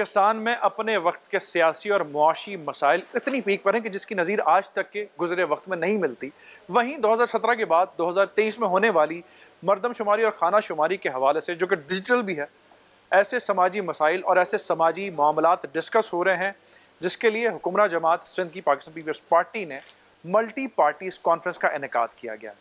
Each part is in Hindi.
पाकिस्तान में अपने वक्त के सियासी और मुआशी मसाइल इतनी पीक पर हैं कि जिसकी नज़ीर आज तक के गुजरे वक्त में नहीं मिलती। वहीं 2017 के बाद 2023 में होने वाली मरदमशुमारी और खाना शुमारी के हवाले से, जो कि डिजिटल भी है, ऐसे समाजी मसाइल और ऐसे समाजी मामलात डिस्कस हो रहे हैं जिसके लिए हुक्मरान जमात सिंध की पाकिस्तान पीपल्स पार्टी ने मल्टी पार्टीज कॉन्फ्रेंस का इनेकाद किया गया।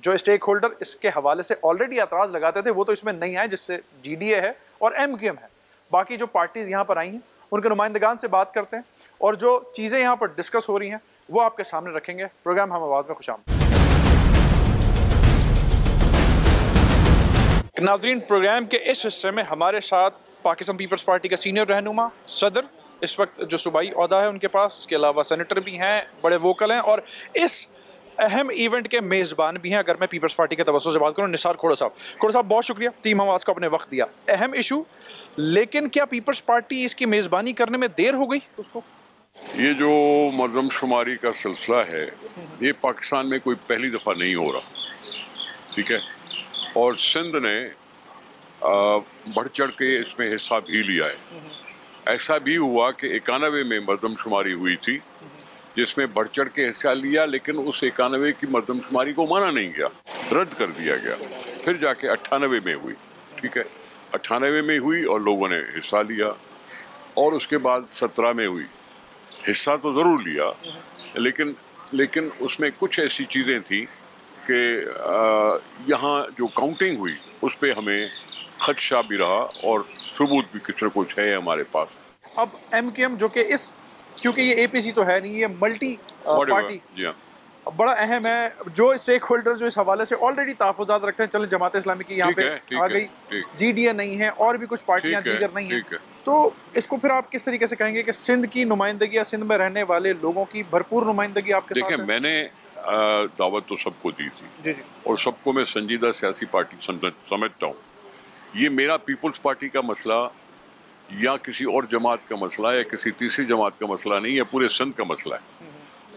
जो स्टेक होल्डर इसके हवाले से ऑलरेडी एतराज़ लगाते थे वो तो इसमें नहीं आए, जिससे GDA है और MQM है। बाकी जो पार्टीज यहाँ पर आई हैं उनके नुमाइंदगान से बात करते हैं और जो चीज़ें यहाँ पर डिस्कस हो रही हैं वो आपके सामने रखेंगे। प्रोग्राम हम आवाज़ में खुशामदीद। नाज़रीन, प्रोग्राम के इस हिस्से में हमारे साथ पाकिस्तान पीपल्स पार्टी का सीनियर रहनुमा सदर, इस वक्त जो सूबाई ओहदा है उनके पास, उसके अलावा सेनेटर भी हैं, बड़े वोकल हैं और इस अहम इवेंट के मेज़बान भी हैं। अगर मैं पीपल्स पार्टी के तवज्जो से बात करूं, निसार खोड़ा साहब बहुत शुक्रिया टीम आवाज़ को अपने वक्त दिया। अहम इशू, लेकिन क्या पीपल्स पार्टी इसकी मेज़बानी करने में देर हो गई उसको? ये जो मरदमशुमारी का सिलसिला है ये पाकिस्तान में कोई पहली दफ़ा नहीं हो रहा, ठीक है, और सिंध ने बढ़ चढ़ के इसमें हिस्सा भी लिया है। ऐसा भी हुआ कि 91 में मरदमशुमारी हुई थी जिसमें बढ़ चढ़ के हिस्सा लिया, लेकिन उस 91 की मरदमशुमारी को माना नहीं गया, रद्द कर दिया गया। फिर जाके 98 में हुई, ठीक है, 98 में हुई और लोगों ने हिस्सा लिया, और उसके बाद 17 में हुई। हिस्सा तो ज़रूर लिया, लेकिन उसमें कुछ ऐसी चीज़ें थी कि यहाँ जो काउंटिंग हुई उस पर हमें खदशा भी रहा और सबूत भी कुछ न कुछ है हमारे पास। अब MQM जो कि इस, क्योंकि ये APC तो है नहीं, ये मल्टी पार्टी बड़ा अहम है, जो स्टेक होल्डर जो इस हवाले से ऑलरेडी तहफ़्फ़ुज़ात रखते हैं, चले जमात इस्लामी की यहाँ पे आ गई, GDA नहीं है और भी कुछ पार्टियाँ दीगर नहीं है, तो इसको फिर आप किस तरीके से कहेंगे कि सिंध की नुमाइंदगी या सिंध में रहने वाले लोगों की भरपूर नुमाइंदगी आपके साथ है? मैंने दावत तो सबको दी थी जी, और सबको मैं संजीदा सियासी पार्टी समझता हूँ। ये मेरा पीपल्स पार्टी का मसला या किसी और जमात का मसला या किसी तीसरी जमात का मसला नहीं है, पूरे सिंध का मसला है,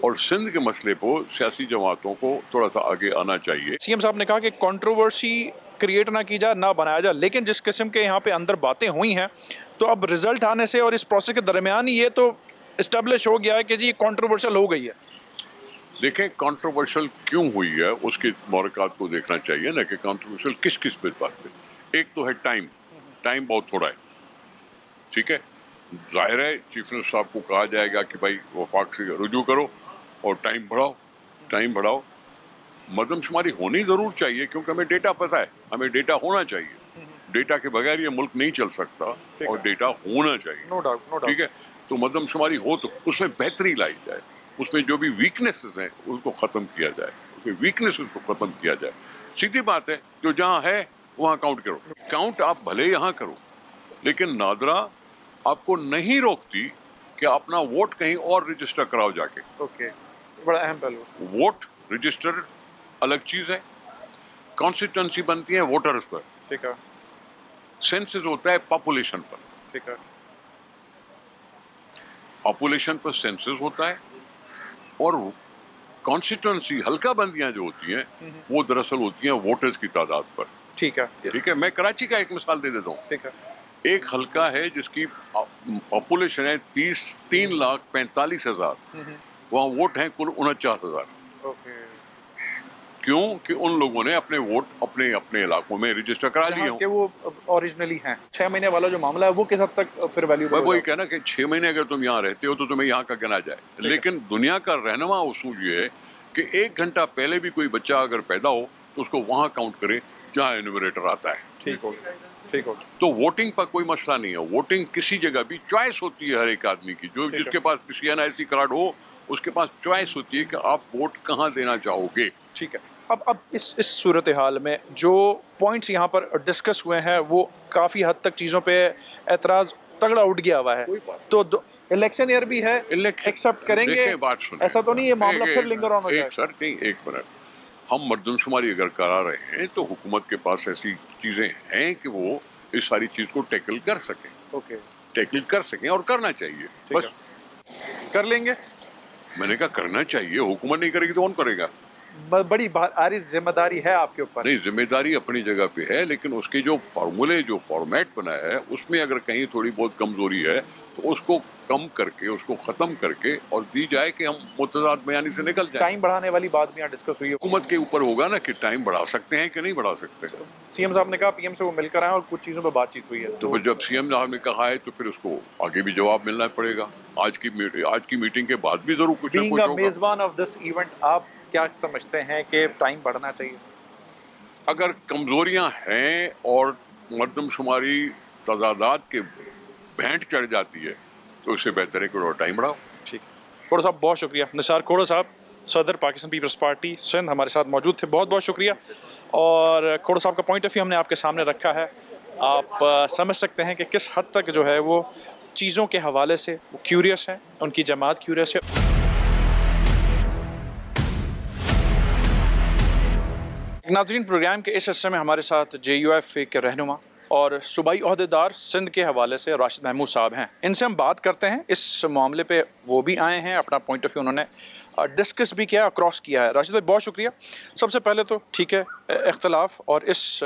और सिंध के मसले पर सियासी जमातों को थोड़ा सा आगे आना चाहिए। CM साहब ने कहा कि कंट्रोवर्सी क्रिएट ना की जाए, ना बनाया जाए, लेकिन जिस किस्म के यहाँ पे अंदर बातें हुई हैं तो अब रिजल्ट आने से और इस प्रोसेस के दरमियान ये तो इस्टेब्लिश हो गया है कि जी ये कंट्रोवर्शियल हो गई है। देखें कंट्रोवर्शियल क्यों हुई है उसके मौरक़ात को देखना चाहिए ना, कि कंट्रोवर्शियल किस किस बात पे। एक तो है टाइम बहुत थोड़ा है, ठीक है, जाहिर है चीफ मिनिस्टर साहब को कहा जाएगा कि भाई वफाक से रुजू करो और टाइम बढ़ाओ। मरदमशुमारी होनी ज़रूर चाहिए क्योंकि हमें डेटा पता है, हमें डेटा होना चाहिए, डेटा के बगैर ये मुल्क नहीं चल सकता और डेटा होना चाहिए, नो डाउट, ठीक है। तो मरदमशुमारी हो तो उसमें बेहतरी लाई जाए, उसमें जो भी वीकनेसेस हैं उसको ख़त्म किया जाए, सीधी बात है, जो जहाँ है वहाँ काउंट करो। काउंट आप भले यहाँ करो, लेकिन नादरा आपको नहीं रोकती कि अपना वोट कहीं और रजिस्टर कराओ जाके। ओके, बड़ा अहम पहलू। वोट रजिस्टर अलग चीज़ है, कॉन्स्टिट्यूंसी बनती है वोटर्स पर, ठीक है, सेंसस होता है पॉपुलेशन पर, ठीक है, पॉपुलेशन पर सेंसस होता है, और कॉन्स्टिट्यूंसी हल्का बंदियां जो होती हैं वो दरअसल होती हैं वोटर्स की तादाद पर, ठीक है। मैं कराची का एक मिसाल दे देता हूँ, ठीक है। एक हल्का है जिसकी पॉपुलेशन है 3,45,000, वहाँ वोट हैं कुल 49,000। क्यों कि उन लोगों ने अपने वोट अपने इलाकों में रजिस्टर करा लिए कि वो ओरिजिनली हैं। 6 महीने वाला जो मामला है वो किस हद तक फिर वैल्यू? वही कहना कि 6 महीने अगर तुम यहाँ रहते हो तो तुम्हें यहाँ का गिना जाए, लेकिन दुनिया का रहनुमा उसूल ये है कि 1 घंटा पहले भी कोई बच्चा अगर पैदा हो तो उसको वहाँ काउंट करे जहाँ एन्यूमरेटर आता है, ठीक हो। तो वोटिंग पर कोई मसला नहीं है, वोटिंग किसी जगह भी चॉइस होती है हर एक आदमी की, जो जिसके पास किसी NIC कार्ड हो उसके पास चॉइस होती है कि आप वोट कहाँ देना चाहोगे, ठीक है। अब इस सूरत हाल में जो पॉइंट्स यहाँ पर डिस्कस हुए हैं वो काफ़ी हद तक चीज़ों पे एतराज़ तगड़ा उठ गया हुआ है, तो इलेक्शन ईयर भी है, एक्सेप्ट करेंगे? बात सुनिए, ऐसा तो नहीं है मामला फिर लिंगर ऑन हो जाए? एक मिनट, हम मरदमशुमारी अगर करा रहे हैं तो हुकूमत के पास ऐसी चीज़ें हैं कि वो इस सारी चीज़ को टैकल कर सकें, और करना चाहिए, बस। कर लेंगे? मैंने कहा करना चाहिए, हुकूमत नहीं करेगी तो कौन करेगा? बड़ी भारी जिम्मेदारी है आपके ऊपर। नहीं, जिम्मेदारी अपनी जगह पे है, लेकिन उसके जो फार्मूले, जो फॉर्मेट बना है, उसमें अगर कहीं थोड़ी बहुत कमजोरी है तो उसको कम करके, उसको खत्म करके और दी जाए कि हम मुतज़ाद बयानी से निकल जाए। टाइम बढ़ाने वाली बात भी यहाँ डिस्कस हुई है। हुकूमत के ऊपर होगा ना कि टाइम बढ़ा सकते हैं कि नहीं बढ़ा सकते। सीएम साहब ने कहा पीएम से वो मिलकर आए और कुछ चीज़ों पर बातचीत हुई है। तो फिर जब सीएम साहब ने कहा है तो फिर उसको आगे भी जवाब मिलना पड़ेगा। आज की मीटिंग के बाद भी जरूर कुछ ना कुछ होगा। मेजबान ऑफ दिस इवेंट, आप क्या समझते हैं कि टाइम बढ़ना चाहिए? अगर कमजोरियां हैं और मर्दमशुमारी तजादात के भेंट चढ़ जाती है तो उससे बेहतर है कि थोड़ा टाइम बढ़ाओ। ठीक है खोड़ो साहब, बहुत शुक्रिया। निसार खोड़ो साहब, सदर पाकिस्तान पीपल्स पार्टी सिंध, हमारे साथ मौजूद थे। बहुत बहुत शुक्रिया। और खोड़ो साहब का पॉइंट ऑफ व्यू हमने आपके सामने रखा है। आप समझ सकते हैं कि किस हद तक जो है वो चीज़ों के हवाले से वो क्यूरियस है, उनकी जमात क्यूरियस है। नाज़रीन, प्रोग्राम के इस हिस्से में हमारे साथ JUF के रहनुमा और सूबाई ओहदेदार सिंध के हवाले से राशिद महमूद साहब हैं। इनसे हम बात करते हैं इस मामले पे। वो भी आए हैं, अपना पॉइंट ऑफ व्यू उन्होंने डिस्कस भी किया, क्रॉस किया है। राशिद भाई, बहुत शुक्रिया। सबसे पहले तो ठीक है, इख्तलाफ और इस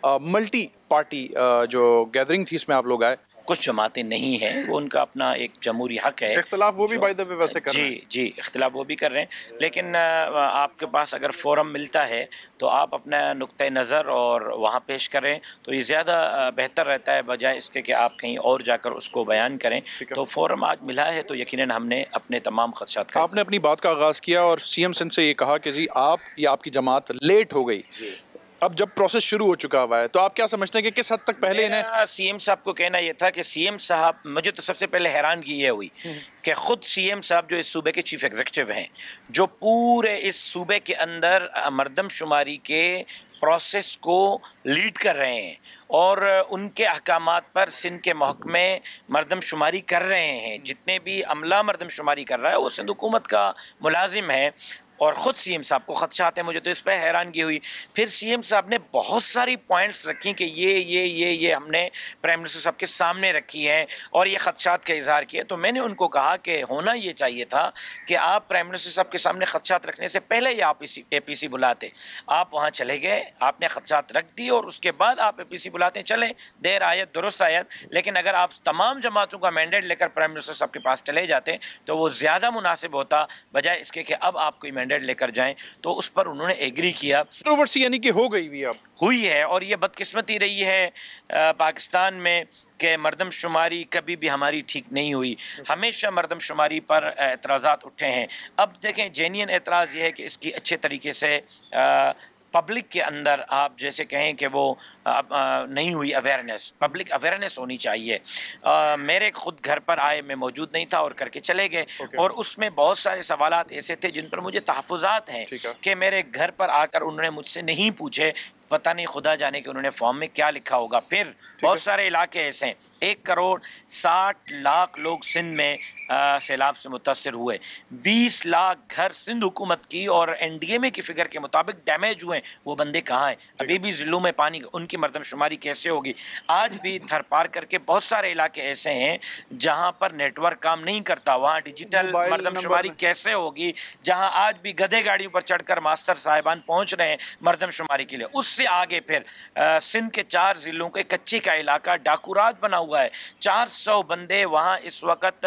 मल्टी पार्टी जो गैदरिंग थी इसमें आप लोग आए, कुछ जमातें नहीं हैं, वो उनका अपना एक जमहूरी हक है। इख्तलाफ वो भी बाय द वे वैसे कर रहे हैं। जी, इख्तलाफ वो भी कर रहे हैं, लेकिन आपके पास अगर फोरम मिलता है तो आप अपना नुक्ते नज़र और वहाँ पेश करें तो ये ज़्यादा बेहतर रहता है, बजाय इसके कि आप कहीं और जाकर उसको बयान करें। तो फोरम आज मिला है तो यकीनन हमने अपने तमाम खदशात का, आपने अपनी बात का आगाज़ किया और सीएम सिंध से ये कहा कि जी आप या आपकी जमात लेट हो गई। अब जब प्रोसेस शुरू हो चुका हुआ है तो आप क्या समझते हैं कि किस हद तक पहले इन्हें? सीएम साहब को कहना यह था कि सीएम साहब, मुझे तो सबसे पहले हैरानगी ये हुई कि खुद सीएम साहब जो इस सूबे के चीफ एग्जीक्यूटिव हैं, जो पूरे इस सूबे के अंदर मर्दमशुमारी के प्रोसेस को लीड कर रहे हैं और उनके अहकामात पर सिंध के महकमे मर्दमशुमारी कर रहे हैं, जितने भी अमला मर्दमशुमारी कर रहा है वो सिंध हुकूमत का मुलाजिम है और ख़ुद सीएम साहब को खदशात हैं। मुझे तो इस पर हैरानगी हुई। फिर सीएम साहब ने बहुत सारी पॉइंट्स रखी कि ये हमने प्राइम मिनिस्टर साहब के सामने रखी हैं और ये खदशात का इजहार किया। तो मैंने उनको कहा कि होना ये चाहिए था कि आप प्राइम मिनिस्टर साहब के सामने खदशात रखने से पहले ही आप APC बुलाते। आप वहाँ चले गए, आपने खदशात रख दी और उसके बाद आप APC बुलाते। चलें, देर आयत दुरुस्त आयत, लेकिन अगर आप तमाम जमातों का मैंडेट लेकर प्राइम मिनिस्टर साहब के पास चले जाते तो वो ज़्यादा मुनासिब होता, बजाय इसके कि अब आप कोई मैंडेट लेकर जाएं। तो उस पर उन्होंने एग्री किया। कंट्रोवर्सी यानी कि हो गई भी अब हुई है और ये बदकिस्मती रही है पाकिस्तान में कि मर्दमशुमारी कभी भी हमारी ठीक नहीं हुई। हमेशा मर्दमशुमारी पर एतराज़ात उठे हैं। अब देखें, जेन्युइन एतराज़ ये है कि इसकी अच्छे तरीके से पब्लिक के अंदर आप जैसे कहें कि वो नहीं हुई अवेयरनेस, पब्लिक अवेयरनेस होनी चाहिए। मेरे खुद घर पर आए, मैं मौजूद नहीं था और करके चले गए और उसमें बहुत सारे सवालात ऐसे थे जिन पर मुझे तहफ़्फ़ुज़ात हैं कि मेरे घर पर आकर उन्होंने मुझसे नहीं पूछे, पता नहीं खुदा जाने कि उन्होंने फॉर्म में क्या लिखा होगा। फिर बहुत सारे इलाके ऐसे हैं, 1,60,00,000 लोग सिंध में सैलाब से मुतासर हुए, 20 लाख घर सिंध हुकूमत की और NDMA की फिगर के मुताबिक डैमेज हुए। वो बंदे कहाँ हैं? अभी भी ज़िलों में पानी, उनकी मर्दमशुमारी कैसे होगी? आज भी थर पार करके बहुत सारे इलाके ऐसे हैं जहाँ पर नेटवर्क काम नहीं करता, वहाँ डिजिटल मर्दमशुमारी कैसे होगी? जहाँ आज भी गधे गाड़ियों पर चढ़कर मास्टर साहिबान पहुँच रहे हैं मर्दमशुमारी के लिए। उससे आगे फिर सिंध के 4 ज़िलों के कच्ची का इलाका डाकूराज बना हुआ है, 400 बंदे वहाँ इस वक्त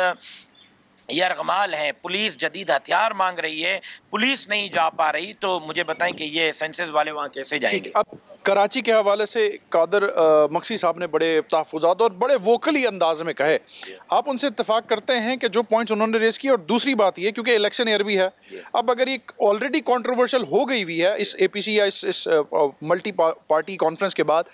यरगमाल हैं। पुलिस जदीद हथियार मांग रही है, पुलिस नहीं जा पा रही। तो मुझे बताएं कि ये सेंसेस वाले वहाँ कैसे जाएंगे? अब कराची के हवाले से कादर मक्सी साहब ने बड़े तहफ़्फ़ुज़ात और बड़े वोकली अंदाज में कहे, आप उनसे इत्तेफाक करते हैं कि जो पॉइंट्स उन्होंने रेस किए? और दूसरी बात ये, क्योंकि इलेक्शन ईयर भी है, अब अगर ये ऑलरेडी कंट्रोवर्शियल हो गई हुई है इस APC या इस मल्टी पार्टी कॉन्फ्रेंस के बाद,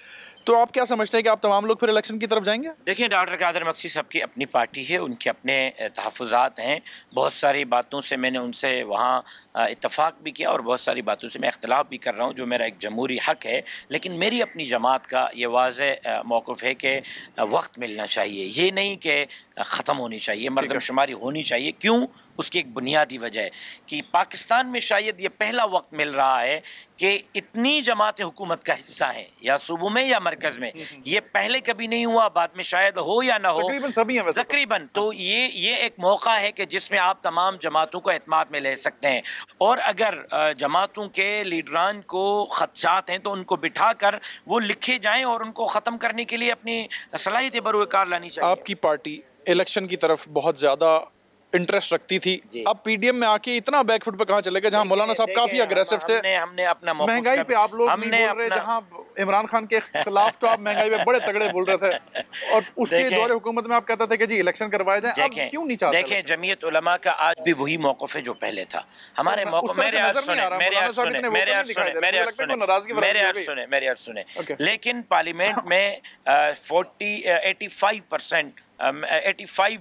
तो आप क्या समझते हैं कि आप तमाम लोग फिर इलेक्शन की तरफ जाएंगे? देखिए, डॉक्टर कादर मक्सी साहब की अपनी पार्टी है, उनके अपने तहफ़्फ़ुज़ात हैं। बहुत सारी बातों से मैंने उनसे वहाँ इत्तफ़ाक़ भी किया और बहुत सारी बातों से मैं इख्तिलाफ़ भी कर रहा हूँ, जो मेरा एक जमहूरी हक़ है। लेकिन मेरी अपनी जमात का ये वाज़ेह मौक़िफ़ है कि वक्त मिलना चाहिए, ये नहीं कि ख़त्म होनी चाहिए, मर्दमशुमारी होनी चाहिए। क्यों? उसकी एक बुनियादी वजह है कि पाकिस्तान में शायद ये पहला वक्त मिल रहा है कि इतनी जमातें हुकूमत का हिस्सा हैं, या सूबों में या मरकज में। ये पहले कभी नहीं हुआ, बाद में शायद हो या ना हो, तकरीबन सभी हैं वैसे। तकरीबन तो ये एक मौका है कि जिसमें आप तमाम जमातों को एतमाद में ले सकते हैं, और अगर जमातों के लीडरान को खदशात हैं तो उनको बिठाकर वो लिखे जाएं और उनको ख़त्म करने के लिए अपनी सलाहियत बरूकार लानी चाहिए। आपकी पार्टी इलेक्शन की तरफ बहुत ज़्यादा इंटरेस्ट रखती थी, अब पीडीएम में आके इतना बैकफुट पे कहाँ चले गए, जहाँ मौलाना साहब काफी अग्रेसिव थे। हमने अपना महंगाई पे आप लोग नहीं बोल रहे, जहाँ इमरान खान के खिलाफ तो आप महंगाई पे बड़े तगड़े बोल रहे थे, और उसके दौरे हुकूमत में आप कहते थे कि जी इलेक्शन करवाए जाए, अब क्यों नहीं चाहते? देखें, जमीयत उलमा का आज भी वही मौक़िफ़ है जो पहले था। हमारे मौक़िफ़, मेरे सुने, लेकिन पार्लियामेंट में 85%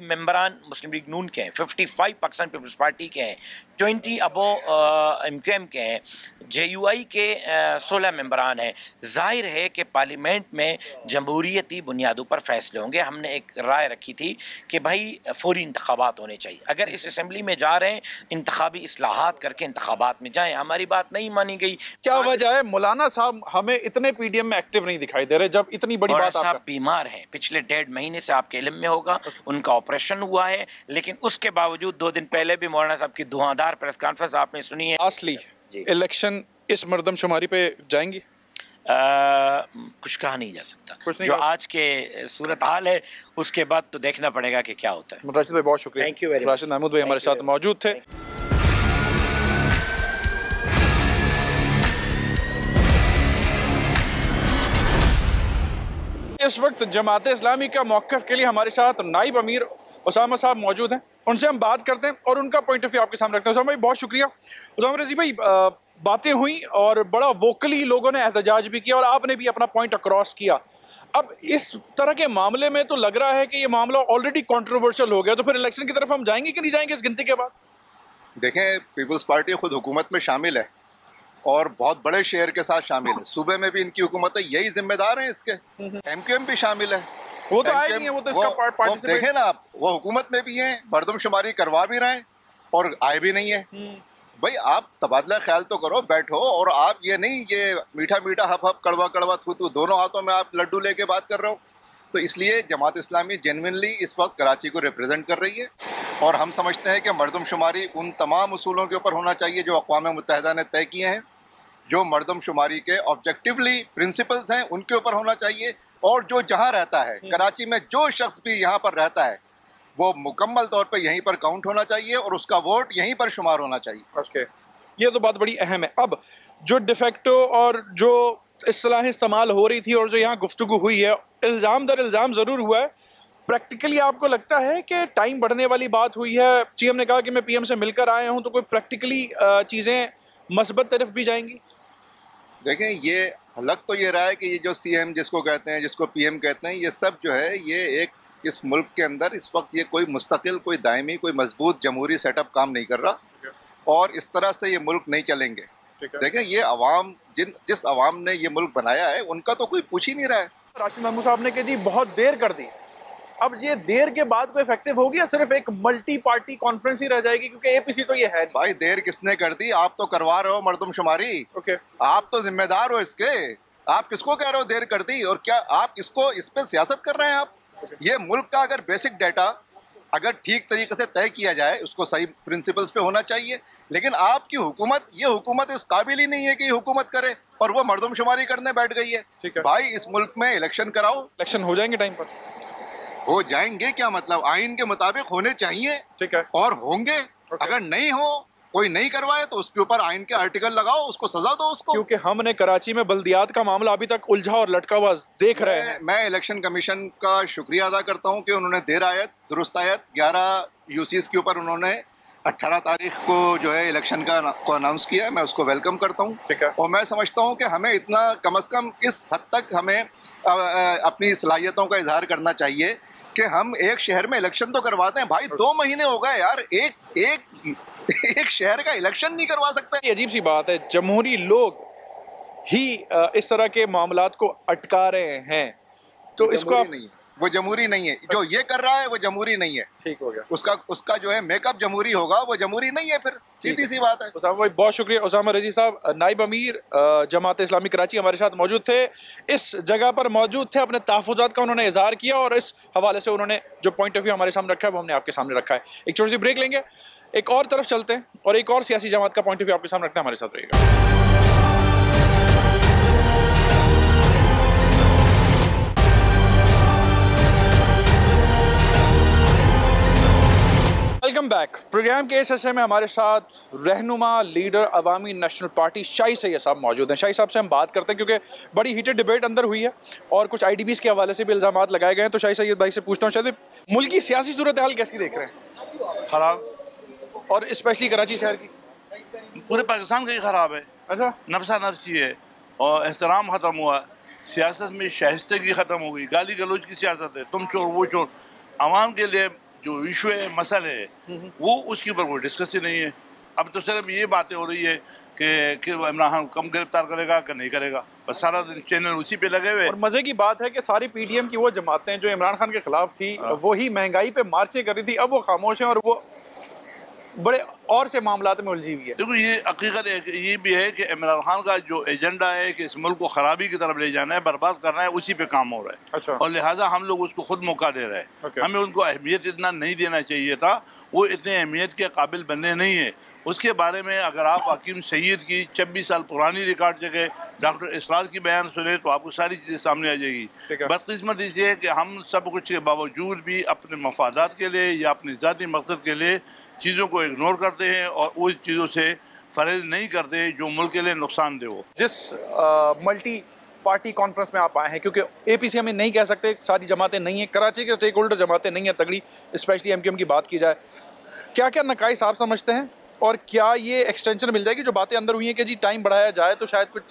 मेंबरान मुस्लिम लीग नून के हैं, 55% पीपल्स पार्टी के हैं, 20 अबो एमक्यूएम के हैं, जेयूआई के 16 मेंबरान हैं। जाहिर है कि पार्लियामेंट में जमहूरियती बुनियादों पर फैसले होंगे। हमने एक राय रखी थी कि भाई फौरी इंतखाबात होने चाहिए। अगर इस असेंबली में जा रहे हैं, इंतखाबी इस्लाहात करके इंतखाबात में जाएं। हमारी बात नहीं मानी गई। क्या वजह है? मौलाना साहब हमें इतने पीडीएम में एक्टिव नहीं दिखाई दे रहे, जब इतनी बड़ी बात। साहब बीमार हैं, पिछले 1.5 महीने से आपके इल्म में होगा, उनका ऑपरेशन हुआ है, लेकिन उसके बावजूद 2 दिन पहले भी मौलाना साहब की धुआंधार प्रेस कॉन्फ्रेंस आपने सुनी है। असली इलेक्शन इस मर्दमशुमारी पे जाएंगी? कुछ कहा नहीं जा सकता। जो आज के सूरत हाल है उसके बाद तो देखना पड़ेगा कि क्या होता है। राशिद भाई बहुत शुक्रिया। Thank you very much. Rashid Mahmood भाई हमारे साथ मौजूद थे। इस वक्त जमात इस्लामी का मौक़िफ़ के लिए हमारे साथ नाइब अमीर उसामा साहब मौजूद हैं, उनसे हम बात करते हैं और उनका पॉइंट ऑफ व्यू आपके सामने रखते हैं। उसामा भाई बहुत शुक्रिया। उसामा रजी भाई, बातें हुई और बड़ा वोकली लोगों ने एहतजाज भी किया और आपने भी अपना पॉइंट अक्रॉस किया। अब इस तरह के मामले में तो लग रहा है कि ये मामला ऑलरेडी कंट्रोवर्शियल हो गया, तो फिर इलेक्शन की तरफ हम जाएंगे कि नहीं जाएंगे इस गिनती के बाद? देखें, पीपल्स पार्टी खुद हुकूमत में शामिल है और बहुत बड़े शेयर के साथ शामिल है। सूबे में भी इनकी हुकूमत है, यही जिम्मेदार हैं इसके। एमक्यूएम भी शामिल है, वो तो आए नहीं है, वो तो इसका पार्टिसिपेट। देखें ना आप, वो हुकूमत में भी हैं, मर्दमशुमारी करवा भी रहे हैं और आए भी नहीं है। भाई आप तबादला ख्याल तो करो, बैठो, और आप ये नहीं ये मीठा मीठा हफ हफ कड़वा कड़वा थू थू दोनों हाथों में आप लड्डू लेके बात कर रहे हो। तो इसलिए जमात इस्लामी जेन्युइनली इस वक्त कराची को रिप्रेजेंट कर रही है और हम समझते हैं कि मर्दमशुमारी उन तमाम उसूलों के ऊपर होना चाहिए जो अक़वाम मुत्तहिदा ने तय किए हैं, जो मर्दमशुमारी के ऑब्जेक्टिवली प्रिंसिपल्स हैं उनके ऊपर होना चाहिए, और जो जहाँ रहता है कराची में जो शख्स भी यहाँ पर रहता है वो मुकम्मल तौर पे यहीं पर काउंट होना चाहिए और उसका वोट यहीं पर शुमार होना चाहिए। ये तो बात बड़ी अहम है। अब जो डिफेक्टो और जो इस्लाह इस्तेमाल हो रही थी और जो यहाँ गुफ्तगू हुई है, इल्ज़ाम दर इल्ज़ाम ज़रूर हुआ है, प्रैक्टिकली आपको लगता है कि टाइम बढ़ने वाली बात हुई है? सीएम ने कहा कि मैं पीएम से मिलकर आया हूँ, तो कोई प्रैक्टिकली चीज़ें मस्बत तरफ भी जाएंगी? देखें, ये लग तो ये रहा है कि ये जो सीएम जिसको कहते हैं, जिसको पीएम कहते हैं, ये सब जो है ये एक इस मुल्क के अंदर इस वक्त ये कोई मुस्तकिल, कोई दायमी, कोई मजबूत जमहूरी सेटअप काम नहीं कर रहा और इस तरह से ये मुल्क नहीं चलेंगे। देखें, ये अवाम जिस अवाम ने ये मुल्क बनाया है उनका तो कोई पूछ ही नहीं रहा है। राशिद महमूद साहब ने कि जी बहुत देर कर दी, अब ये देर के बाद कोई इफेक्टिव होगी या सिर्फ एक मल्टी पार्टी कॉन्फ्रेंस ही रह जाएगी? क्योंकि एपीसी तो ये है नहीं। भाई देर किसने कर दी? आप तो करवा रहे हो मर्दमशुमारी। आप तो जिम्मेदार हो इसके। आप किसको कह रहे हो देर कर दी? और क्या आप इसको इस पे सियासत कर रहे हैं? आप ये मुल्क का अगर बेसिक डाटा अगर ठीक तरीके से तय किया जाए, उसको सही प्रिंसिपल्स पे होना चाहिए, लेकिन आपकी हुकूमत, ये हुकूमत इस काबिल ही नहीं है कि हुकूमत करे और वो मर्दमशुमारी करने बैठ गई है। भाई इस मुल्क में इलेक्शन कराओ। इलेक्शन हो जाएंगे टाइम पर? हो जाएंगे क्या मतलब, आइन के मुताबिक होने चाहिए। ठीक है, और होंगे। अगर नहीं हो, कोई नहीं करवाए तो उसके ऊपर आइन के आर्टिकल लगाओ, उसको सजा दो उसको। क्योंकि हमने कराची में बल्दियात का मामला अभी तक उलझा और लटका हुआ देख रहे हैं। मैं इलेक्शन कमीशन का शुक्रिया अदा करता हूं कि उन्होंने देर आयत दुरुस्त आयत 11 यूसीस के ऊपर उन्होंने 18 तारीख को जो है इलेक्शन को अनाउंस किया है। मैं उसको वेलकम करता हूं और मैं समझता हूं कि हमें इतना कम से कम इस हद तक हमें अपनी सलाहियतों का इजहार करना चाहिए कि हम एक शहर में इलेक्शन तो करवाते हैं। भाई 2 महीने हो गए यार, एक शहर का इलेक्शन नहीं करवा सकते। ये अजीब सी बात है, जमहूरी लोग ही इस तरह के मामलात को अटका रहे हैं। तो इसको आप वो जमहूरी नहीं है। जो ये कर रहा है वो जमहूरी नहीं है। ठीक हो गया। उसका जो है मेकअप जमहूरी होगा, वो जमहूरी नहीं है, फिर सीधी सी बात है। उसामा भाई बहुत शुक्रिया। उसामा रजी साहब, नाइब अमीर जमात इस्लामी कराची हमारे साथ मौजूद थे, इस जगह पर मौजूद थे, अपने तहफ़्फ़ुज़ात का उन्होंने इज़हार किया और इस हवाले से उन्होंने जो पॉइंट ऑफ व्यू हमारे सामने रखा है वो हमने आपके सामने रखा है। एक छोटी सी ब्रेक लेंगे, एक और तरफ चलते हैं और एक और सियासी जमात का पॉइंट ऑफ व्यू आपके सामने रखते हैं। हमारे साथ रहिएगा। Welcome back. प्रोग्राम के इस हिस्से में हमारे साथ रहनुमा लीडर अवामी नेशनल पार्टी शाही सैयद साहब मौजूद हैं। शाही साहब से हम बात करते हैं क्योंकि बड़ी हीटेड डिबेट अंदर हुई है और कुछ IDPs के हवाले से भी इल्जामात लगाए गए हैं। तो शाही सैयद भाई से पूछता हूँ, शायद मुल्क की सियासी सूरत हाल कैसी देख रहे हैं? खराब, और स्पेशली कराची शहर की? पूरे पाकिस्तान का ही खराब है। अच्छा, नफसा नफसी है और एहतराम ख़त्म हुआ, सियासत में शाइस्तगी ख़त्म हो गई, गाली गलौज की सियासत है, तुम चोर वो चोर। आवाम के लिए जो इशू है, मसले है, वो उसके ऊपर कोई डिस्कस ही नहीं है। अब तो सिर्फ ये बातें हो रही है कि इमरान खान कम गिरफ्तार करेगा कि नहीं करेगा, बस सारा दिन चैनल उसी पे लगे हुए। और मजे की बात है कि सारी PDM की वो जमातें जो इमरान खान के खिलाफ थी वही महंगाई पे मार्चे कर रही थी, अब वो खामोश हैं और वो बड़े और से मामलात में उलझी हुई है। देखो, ये हकीकत ये भी है कि इमरान खान का जो एजेंडा है कि इस मुल्क को खराबी की तरफ ले जाना है, बर्बाद करना है, उसी पे काम हो रहा है। अच्छा। और लिहाजा हम लोग उसको खुद मौका दे रहे हैं। Okay. हमें उनको अहमियत इतना नहीं देना चाहिए था, वो इतने अहमियत के काबिल बने नहीं है। उसके बारे में अगर आप हकीम सईद की 26 साल पुरानी रिकॉर्ड जगह डॉक्टर इसरार की बयान सुने तो आपको सारी चीज़ें सामने आ जाएगी। बदकिस्मती से है कि हम सब कुछ के बावजूद भी अपने मफादात के लिए या अपनी ज़ाती मकसद के लिए चीज़ों को इग्नोर करते हैं और उन चीज़ों से फरेज नहीं करते जो मुल्क के लिए नुकसानदेह हो। जिस मल्टी पार्टी कॉन्फ्रेंस में आप आए हैं, क्योंकि APC में नहीं कह सकते, सारी जमातें नहीं हैं, कराची के स्टेक होल्डर जमातें नहीं हैं तगड़ी, स्पेशली MQM की बात की जाए, क्या क्या नकाइस आप समझते हैं और क्या ये एक्सटेंशन मिल जाएगी? जो बातें अंदर हुई हैं कि जी टाइम बढ़ाया जाए तो शायद कुछ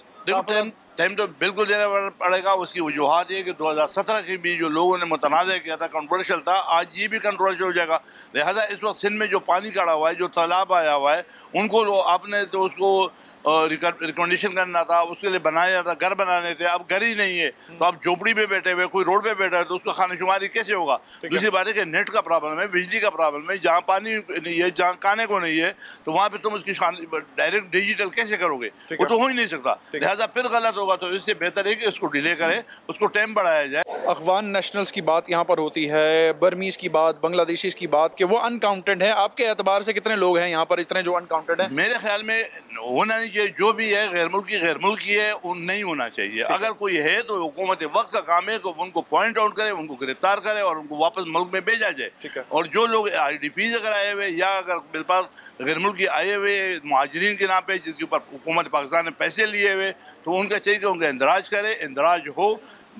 टाइम तो बिल्कुल देना पड़ेगा। उसकी वजूहत ये कि 2017 के भी जो लोगों ने मुतनाज़ किया था, कंट्रोवर्शियल था, आज ये भी कंट्रोवर्शियल हो जाएगा। लिहाजा इस वक्त सिंध में जो पानी काढ़ा हुआ है, जो तालाब आया हुआ है, उनको आपने तो उसको रिकमेंडेशन करना था, उसके लिए बनाया था, घर बनाने थे, अब घर ही नहीं है तो आप झोपड़ी पे बैठे हुए, कोई रोड पे बैठा है तो उसका खानेशुमारी कैसे होगा? दूसरी बात है कि नेट का प्रॉब्लम है, बिजली का प्रॉब्लम है, जहाँ पानी नहीं है, जहाँ खाने को नहीं है, तो वहाँ पे तुम उसकी डायरेक्ट डिजिटल कैसे करोगे? वो तो हो ही नहीं सकता। लिहाजा फिर गलत होगा, तो इससे बेहतर है कि उसको डिले करें, उसको टाइम बढ़ाया जाए। अफगान नेशनल्स की बात यहाँ पर होती है, बर्मीज की बात, बांग्लादेशीज की बात, कि वो अनकाउंटेड है। आपके एतबार से कितने लोग हैं यहाँ पर इतने जो अनकाउंटेड हैं? मेरे ख्याल में होना नहीं चाहिए। जो भी है गैर मुल्की है, वो नहीं होना चाहिए। अगर कोई है तो हुकूमत वक्त का काम है कि उनको पॉइंट आउट करे, उनको गिरफ्तार करे और उनको वापस मुल्क में भेजा जाए। और जो लोग IDPs अगर आए हुए या अगर मेरे पास गैर मुल्की आए हुए मुहाजिरीन के नाम पे जिसके ऊपर हुकूमत पाकिस्तान ने पैसे लिए हुए, तो उनका चाहिए कि उनका इंदराज करे, इंदराज हो,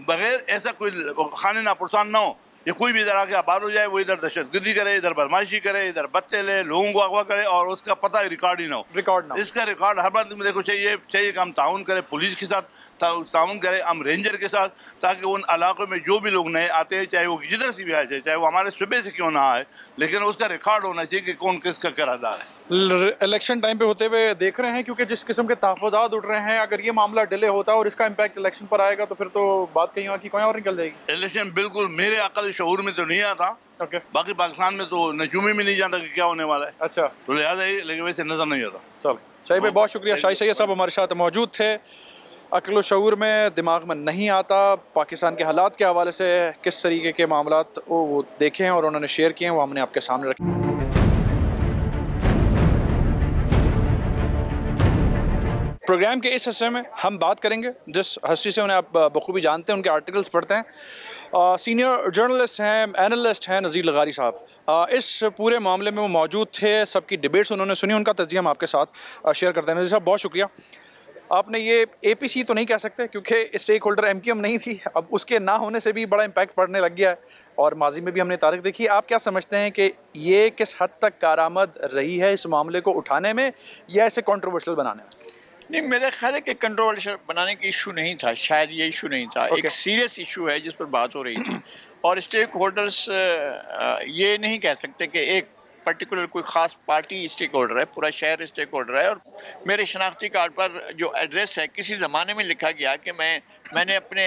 बगैर ऐसा कोई खाने नापुरसान ना हो। ये कोई भी इधर आके आबाद हो जाए, वो इधर दहशतगर्दी करे, इधर बदमाशी करे, इधर बत्ते ले, लोगों को अगवा करे और उसका पता रिकॉर्ड ही ना हो। इसका रिकॉर्ड हर बार मेरे को चाहिए कि हम ताउन करें पुलिस के साथ, ताउन करें हम रेंजर के साथ, ताकि उन इलाकों में जो भी लोग नए आते हैं, चाहे वो जिधर से भी आ जाए, चाहे वो हमारे सूबे से क्यों ना आए, लेकिन उसका रिकॉर्ड होना चाहिए कि कौन किसका किराएदार है। इलेक्शन टाइम पे होते हुए देख रहे हैं, क्योंकि जिस किस्म के तहफ़्फ़ुज़ात उठ रहे हैं, अगर ये मामला डिले होता है और इसका इम्पैक्ट इलेक्शन पर आएगा तो फिर तो बात कहीं और की कहीं और निकल जाएगी। इलेक्शन बिल्कुल मेरे अकल शऊर में तो नहीं आता। बाकी पाकिस्तान में तो नजूमी में नहीं जानता कि क्या होने वाला है। अच्छा, तो लिहाजा ही, लेकिन वैसे नजर नहीं आता। चलो शाही भाई बहुत शुक्रिया। शाही सैयद साहब हमारे साथ मौजूद थे। अक्ल शऊर में दिमाग में नहीं आता, पाकिस्तान के हालात के हवाले से किस तरीके के मामलात वो देखे हैं और उन्होंने शेयर किए हैं, वो हमने आपके सामने रखे। प्रोग्राम के इस हिस्से में हम बात करेंगे जिस हस्ती से उन्हें आप बखूबी जानते हैं, उनके आर्टिकल्स पढ़ते हैं, सीनियर जर्नलिस्ट हैं, एनालिस्ट हैं, नज़ीर लगारी साहब। इस पूरे मामले में वो मौजूद थे, सबकी डिबेट्स उन्होंने सुनी, उनका तज्ज़िया हम आपके साथ शेयर करते हैं। नज़ीर साहब बहुत शुक्रिया। आपने ये APC तो नहीं कह सकते क्योंकि स्टेक होल्डर MQM नहीं थी, अब उसके ना होने से भी बड़ा इम्पैक्ट पड़ने लग गया है और माजी में भी हमने तारीख देखी। आप क्या समझते हैं कि ये किस हद तक कारआमद रही है इस मामले को उठाने में या इसे कंट्रोवर्शियल बनाने में? नहीं, मेरा ख्याल है कि कंट्रोवर्शियल बनाने की इशू नहीं था, शायद ये इशू नहीं था। एक सीरियस इशू है जिस पर बात हो रही थी और स्टेक होल्डर्स ये नहीं कह सकते कि एक पर्टिकुलर कोई ख़ास पार्टी स्टेक होल्डर है, पूरा शहर स्टेक होल्डर है। और मेरे शनाख्ती कार्ड पर जो एड्रेस है, किसी ज़माने में लिखा गया कि मैंने अपने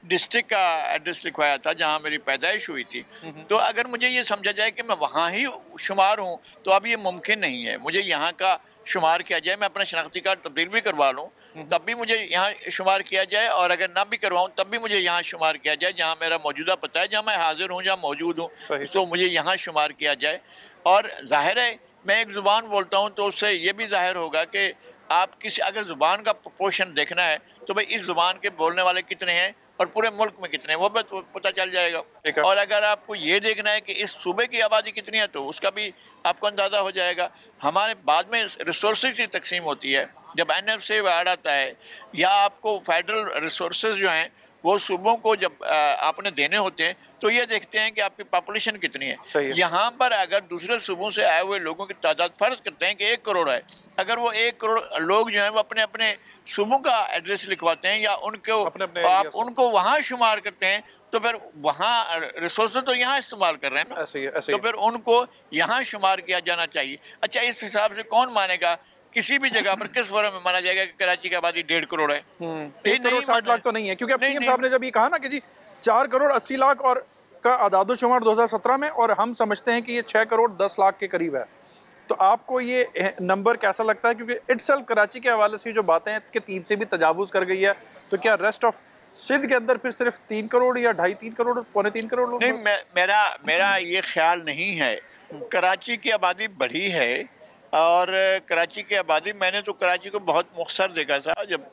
डिस्ट्रिक्ट का एड्रेस लिखवाया था जहाँ मेरी पैदाइश हुई थी। तो अगर मुझे ये समझा जाए कि मैं वहाँ ही शुमार हूँ तो अब ये मुमकिन नहीं है। मुझे यहाँ का शुमार किया जाए, मैं अपना शनाख्ती कार्ड तब्दील भी करवा लूँ तब भी मुझे यहाँ शुमार किया जाए, और अगर ना भी करवाऊँ तब भी मुझे यहाँ शुमार किया जाए जहाँ मेरा मौजूदा पता है, जहाँ मैं हाजिर हूँ, जहाँ मौजूद हूँ, तो मुझे यहाँ शुमार किया जाए। और जाहिर है मैं एक ज़ुबान बोलता हूँ तो उससे ये भी जाहिर होगा कि आप किसी अगर ज़ुबान का प्रोपोर्शन देखना है तो भाई इस ज़ुबान के बोलने वाले कितने हैं और पूरे मुल्क में कितने हैं वो भी पता चल जाएगा। और अगर आपको ये देखना है कि इस सूबे की आबादी कितनी है तो उसका भी आपको अंदाज़ा हो जाएगा। हमारे बाद में रिसोर्सेज की तकसीम होती है, जब NF से वार्ड आता है या आपको फेडरल रिसोर्सेज जो हैं वो सूबों को जब आपने देने होते हैं तो ये देखते हैं कि आपकी पॉपुलेशन कितनी है। यहाँ पर अगर दूसरे सूबों से आए हुए लोगों की तादाद फर्ज करते हैं कि 1 करोड़ है, अगर वो 1 करोड़ लोग जो हैं वो अपने अपने सूबों का एड्रेस लिखवाते हैं या आप उनको वहाँ शुमार करते हैं तो फिर वहाँ रिसोर्स तो यहाँ इस्तेमाल कर रहे हैं ना, ऐसे ही। तो फिर उनको यहाँ शुमार किया जाना चाहिए। अच्छा, इस हिसाब से कौन मानेगा किसी भी जगह पर किस फोरम में माना जाएगा कि कराची की आबादी 1.5 करोड़ है? 1 करोड़ 60 लाख तो नहीं है, क्योंकि अब सीएम साहब ने जब ये कहा ना कि जी 4 करोड़ 80 लाख और का आदादोशुमार 2017 में, और हम समझते हैं कि ये 6 करोड़ 10 लाख के करीब है, तो आपको ये नंबर कैसा लगता है? क्योंकि इटसेल्फ कराची के हवाले से जो बातें हैं कि 3 से भी तजावुज कर गई है, तो क्या रेस्ट ऑफ सिंध के अंदर फिर सिर्फ 3 करोड़ या 2.5-3 करोड़, पौने 3 करोड़ लोग? नहीं, मेरा ये ख्याल नहीं है। कराची की आबादी बढ़ी है और कराची की आबादी, मैंने तो कराची को बहुत मुख्तसर देखा था जब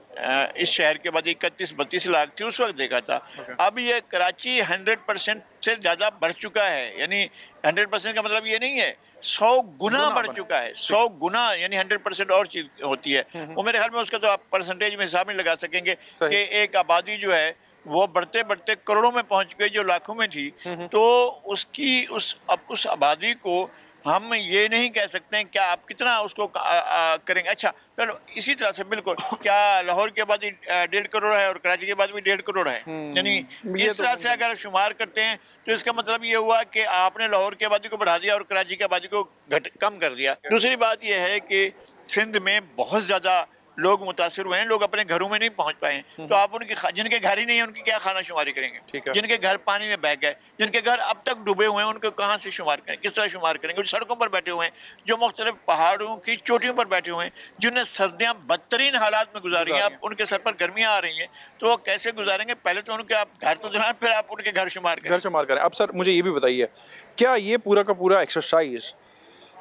इस शहर की आबादी 31-32 लाख थी उस वक्त देखा था। अब ये कराची 100% से ज़्यादा बढ़ चुका है, यानी 100% का मतलब ये नहीं है, 100 गुना बढ़ चुका है। 100 गुना यानी 100% और चीज़ होती है वो मेरे ख्याल में उसका तो आप परसेंटेज में हिसाब नहीं लगा सकेंगे कि एक आबादी जो है वो बढ़ते बढ़ते करोड़ों में पहुंच गई जो लाखों में थी, तो उसकी उस आबादी को हम ये नहीं कह सकते हैं क्या आप कितना उसको करेंगे। अच्छा चलो, इसी तरह से बिल्कुल क्या लाहौर की आबादी 1.5 करोड़ है और कराची की आबादी भी 1.5 करोड़ है, यानी इस तरह से अगर शुमार करते हैं तो इसका मतलब ये हुआ कि आपने लाहौर की आबादी को बढ़ा दिया और कराची की आबादी को कम कर दिया। दूसरी बात यह है कि सिंध में बहुत ज़्यादा लोग मुतासिर हुए हैं, लोग अपने घरों में नहीं पहुंच पाए हैं, तो आप उनकी जिनके घर ही नहीं है उनकी क्या खाना शुमारी करेंगे? जिनके घर पानी में बह गए, जिनके घर अब तक डूबे हुए हैं, उनको कहाँ से शुमार करें, किस तरह शुमार करेंगे? जो सड़कों पर बैठे हुए हैं, जो मुख्तलिफ पहाड़ों की चोटियों पर बैठे हुए हैं, जिन्हें सर्दियाँ बदतरीन हालात में गुजारी हैं, अब उनके सर पर गर्मियाँ आ रही हैं, तो वो कैसे गुजारेंगे? पहले तो उनके आप घर तो दिलाएं, फिर आप उनके घर शुमार करें। अब सर मुझे ये भी बताइए, क्या ये पूरा का पूरा एक्सरसाइज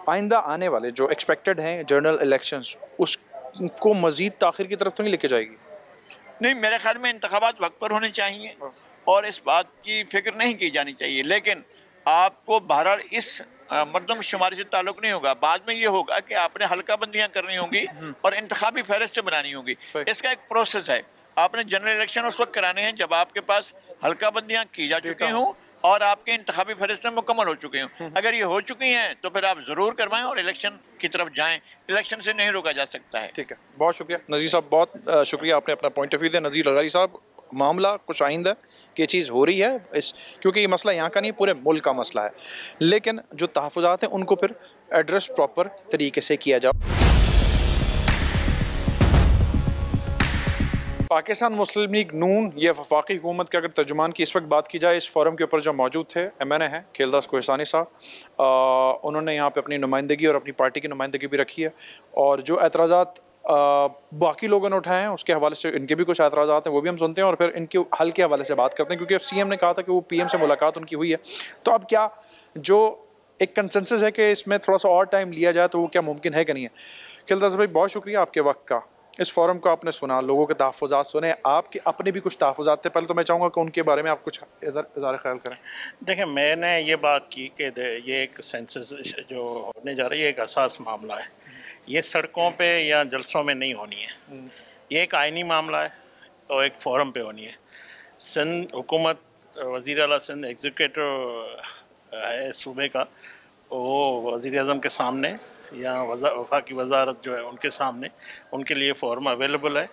आइंदा आने वाले जो एक्सपेक्टेड हैं जनरल इलेक्शंस उसको मजीद ताखिर की तरफ तो नहीं लेके जाएगी? नहीं, मेरे ख्याल में इंतखाबात वक्त पर होने चाहिए और इस बात की फिक्र नहीं की जानी चाहिए, लेकिन आपको बहरहाल इस मर्दम शुमारी से ताल्लुक नहीं होगा। बाद में ये होगा कि आपने हल्का बंदियाँ करनी होंगी और इंतखाबी फहरिस्तें बनानी होंगी। इसका एक प्रोसेस है। आपने जनरल इलेक्शन उस वक्त कराने हैं जब आपके पास हल्का बंदियाँ की जा चुकी हों और आपके इंतखाबी फहरिस्तें मुकम्मल हो चुकी हों। अगर ये हो चुकी हैं तो फिर आप ज़रूर करवाएं और इलेक्शन की तरफ जाएं। इलेक्शन से नहीं रोका जा सकता है। ठीक है, बहुत शुक्रिया नज़ीर साहब, बहुत शुक्रिया, आपने अपना पॉइंट ऑफ व्यू दिया। नज़ीर लगारी साहब, मामला कुछ आइंदा कि चीज़ हो रही है क्योंकि ये मसला यहाँ का नहीं पूरे मुल्क का मसला है, लेकिन जो तहफ़्फ़ुज़ात हैं उनको फिर एड्रेस प्रॉपर तरीके से किया जाए। पाकिस्तान मुस्लिम लीग नून या वफाकी हुकूमत के अगर तर्जुमान की इस वक्त बात की जाए, इस फोरम के ऊपर जो मौजूद थे MNA हैं खेलदास कोहसानी साहब, उन्होंने यहाँ पे अपनी नुमाइंदगी और अपनी पार्टी की नुमाइंदगी भी रखी है, और जो एतराज़ात बाकी लोगों ने उठाए हैं उसके हवाले से इनके भी कुछ एतराज़ात हैं वो भी हम सुनते हैं और फिर इनके हल के हवाले से बात करते हैं, क्योंकि अब CM ने कहा था कि वो PM से मुलाकात उनकी हुई है। तो अब क्या जो एक कंसेंसस है कि इसमें थोड़ा सा और टाइम लिया जाए तो वो क्या मुमकिन है कि नहीं है? खेलदास भाई, बहुत शुक्रिया आपके वक्त का। इस फोरम को आपने सुना, लोगों के तहफ़्फ़ुज़ात सुने, आपके अपने भी कुछ तहफ़्फ़ुज़ात थे, पहले तो मैं चाहूँगा कि उनके बारे में आप कुछ इज़हार ख्याल करें। देखिए, मैंने ये बात की कि ये एक सेंसस जो होने जा रही है एक हसास मामला है, ये सड़कों पे या जलसों में नहीं होनी है, ये एक आइनी मामला है और एक फोरम पे होनी है। सिंध हुकूमत, वज़ीर आला सिंध एग्जीक्यूटिव है सूबे का, वो वज़ीर आज़म के सामने या वफाकी वजारत जो है उनके सामने उनके लिए फॉर्म अवेलेबल है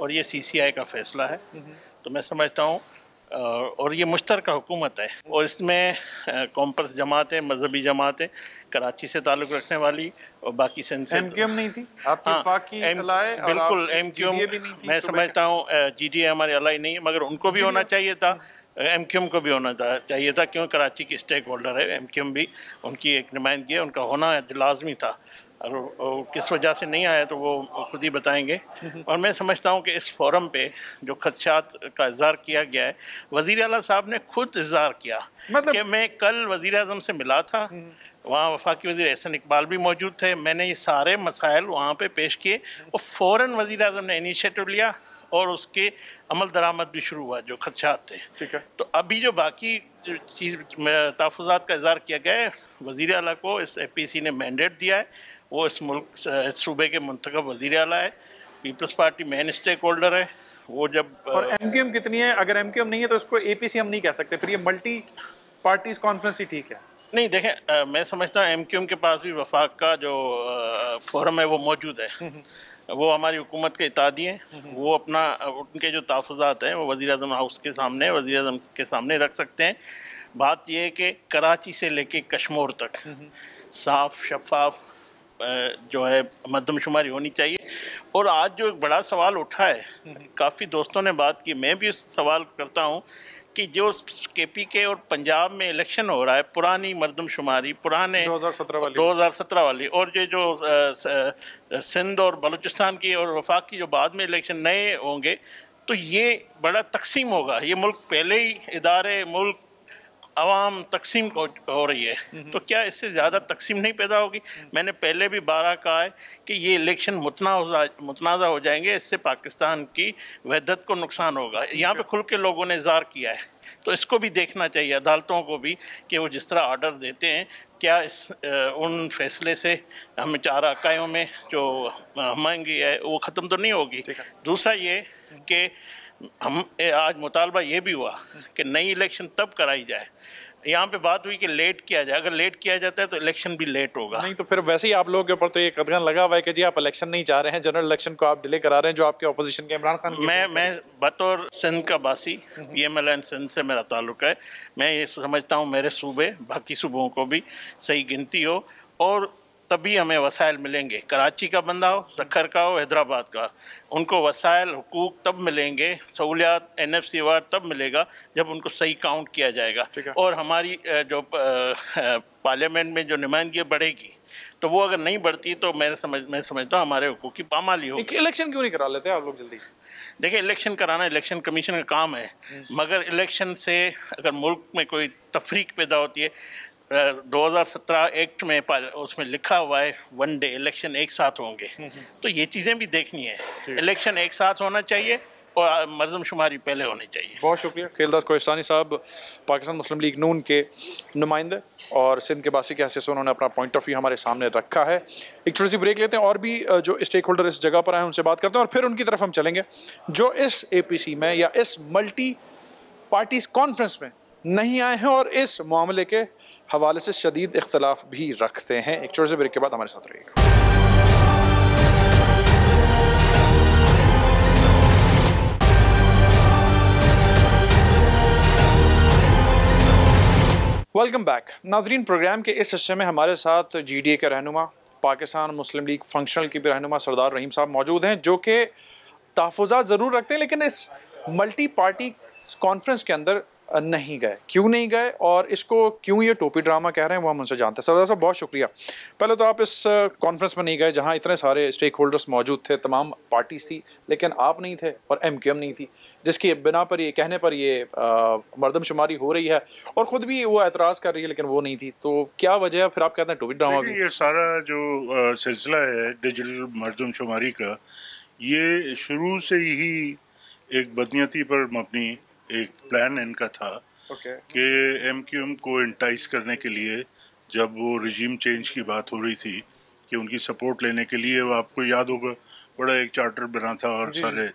और ये CCI का फ़ैसला है। तो मैं समझता हूँ और ये मुश्तरका हुकूमत है और इसमें कॉम्पर्स जमातें, मजहबी जमातें, कराची से ताल्लुक़ रखने वाली और बाकी सिंध से एमक्यूएम नहीं थी आपकी हाँ, वफाकी अलाए और बिल्कुल आप एमक्यूएम GDA भी नहीं थी मैं सुबह समझता हूँ GDA हमारे अलाई नहीं है, मगर उनको भी होना चाहिए था, एमक्यूएम को भी होना चाहिए था, क्यों कराची की स्टेक होल्डर है, एमक्यूएम भी उनकी एक नुमाइंदगी है, उनका होना लाजमी था। और किस वजह से नहीं आया तो वो खुद ही बताएंगे। और मैं समझता हूँ कि इस फोरम पे जो खदशात का इज़हार किया गया है, वज़ीर आला साहब ने खुद इज़हार किया कि मैं कल वज़ीर आज़म से मिला था, वहाँ वफाकी वज़ीर एहसन इकबाल भी मौजूद थे, मैंने ये सारे मसाइल वहाँ पे पेश किए और फ़ौरन वज़ीर आज़म ने इनिशिएटिव लिया और उसके अमल दरामद भी शुरू हुआ जो खदशात थे। ठीक है। तो अभी जो बाकी चीज़ तहफ़्फ़ुज़ात का इज़हार किया गया है, वज़ीर आला को इस APC ने मैंडेट दिया है, वो इस मुल्क सूबे के मुंतखब वज़ीर आला है, Peoples Party main stakeholder है। वो जब और एमक्यूएम कितनी है? अगर एमक्यूएम नहीं है तो इसको APC हम नहीं कह सकते, फिर ये मल्टी पार्टीज कॉन्फ्रेंस ही ठीक है। नहीं देखें, मैं समझता हूँ एमक्यूएम के पास भी वफाक का जो फोरम है वो मौजूद है, वो हमारी हुकूमत के इतादी हैं, वो अपना उनके जो तहफ़्फ़ुज़ात हैं वो वज़ीर आज़म हाउस के सामने, वज़ीर आज़म के सामने रख सकते हैं। बात ये है कि कराची से लेके कश्मीर तक साफ़ शफाफ जो है मरदमशुमारी होनी चाहिए। और आज जो एक बड़ा सवाल उठा है, काफ़ी दोस्तों ने बात की, मैं भी सवाल करता हूँ कि जो KPK और पंजाब में इलेक्शन हो रहा है, पुरानी मरदमशुमारी, पुराने 2017 वाली और ये जो सिंध और बलूचिस्तान की और वफाक की जो बाद में इलेक्शन नए होंगे, तो ये बड़ा तकसीम होगा। ये मुल्क पहले ही इदारे, मुल्क आवाम तकसीम हो रही है, तो क्या इससे ज़्यादा तकसीम नहीं पैदा होगी? मैंने पहले भी बारह कहा है कि ये इलेक्शन मुतनाज़ा हो जाएंगे, इससे पाकिस्तान की वहदत को नुकसान होगा। यहाँ पे खुल के लोगों ने इज़हार किया है, तो इसको भी देखना चाहिए, अदालतों को भी, कि वो जिस तरह आर्डर देते हैं, क्या इस उन फैसले से हमें 4 अकायों में जो महंगी है वो ख़त्म तो नहीं होगी। दूसरा ये कि हम आज मुतालबा ये भी हुआ कि नई इलेक्शन तब कराई जाए। यहाँ पे बात हुई कि लेट किया जाए, अगर लेट किया जाता है तो इलेक्शन भी लेट होगा। नहीं तो फिर वैसे ही आप लोगों के ऊपर तो ये कदगन लगा हुआ है कि जी आप इलेक्शन नहीं चाह रहे हैं, जनरल इलेक्शन को आप डिले करा रहे हैं, जो आपके ऑपोजिशन के इमरान खान। मैं बतौर सिंध का बासी, PMLN सिंध से मेरा ताल्लुक है, मैं ये समझता हूँ मेरे सूबे बाकी सूबों को भी सही गिनती हो और तभी हमें वसाइल मिलेंगे। कराची का बंदा हो, सक्खर का हो, हैदराबाद का, उनको वसाइल हुकूक तब मिलेंगे, सहूलियात NFC वार तब मिलेगा जब उनको सही काउंट किया जाएगा। और हमारी जो पार्लियामेंट में जो नुमाइंदगी बढ़ेगी, तो वो अगर नहीं बढ़ती तो मैं समझता हूँ हमारे हुकूक की पामाली होगी। इलेक्शन क्यों नहीं करा लेते आप लोग जल्दी? देखिए, इलेक्शन कराना इलेक्शन कमीशन का काम है, मगर इलेक्शन से अगर मुल्क में कोई तफरीक पैदा होती है, 2017 एक्ट में उसमें लिखा हुआ है 1 डे इलेक्शन एक साथ होंगे, तो ये चीज़ें भी देखनी है। इलेक्शन एक साथ होना चाहिए और मरदमशुमारी पहले होनी चाहिए। बहुत शुक्रिया खेलदास कोहिस्तानी साहब, पाकिस्तान मुस्लिम लीग नून के नुमाइंदे और सिंध के बासी के हैसियत से उन्होंने अपना पॉइंट ऑफ व्यू हमारे सामने रखा है। एक छोटी सी ब्रेक लेते हैं और भी जो स्टेक होल्डर इस जगह पर आए उनसे बात करते हैं और फिर उनकी तरफ हम चलेंगे जो इस APC में या इस मल्टी पार्टीज कॉन्फ्रेंस में नहीं आए हैं और इस मामले के हवाले से शदीद इख्तलाफ भी रखते हैं। एक छोटे से ब्रेक के बाद हमारे साथ रहिएगा। वेलकम बैक नाजरीन। प्रोग्राम के इस हिस्से में हमारे साथ GDA के रहनुमा, पाकिस्तान मुस्लिम लीग फंक्शनल की भी रहनुमा सरदार रहीम साहब मौजूद हैं, जो कि तहफ़्फ़ुज़ात ज़रूर रखते हैं लेकिन इस मल्टी पार्टी कॉन्फ्रेंस के अंदर नहीं गए। क्यों नहीं गए और इसको क्यों ये टोपी ड्रामा कह रहे हैं वो हम उनसे जानते हैं। सरदार साहब बहुत शुक्रिया। पहले तो आप इस कॉन्फ्रेंस में नहीं गए जहां इतने सारे स्टेक होल्डर्स मौजूद थे, तमाम पार्टीज थी, लेकिन आप नहीं थे और MQM नहीं थी, जिसकी बिना पर ये कहने पर ये मरदमशुमारी हो रही है और ख़ुद भी वो एतराज़ कर रही है लेकिन वो नहीं थी। तो क्या वजह है फिर आप कहते हैं टोपी ड्रामा? ये सारा जो सिलसिला है डिजिटल मरदमशुमारी का, ये शुरू से ही एक बदनीयती पर मबनी एक प्लान इनका था कि MQM को इंटाइस करने के लिए, जब वो रिजीम चेंज की बात हो रही थी कि उनकी सपोर्ट लेने के लिए, वो आपको याद होगा बड़ा एक चार्टर बना था और सारे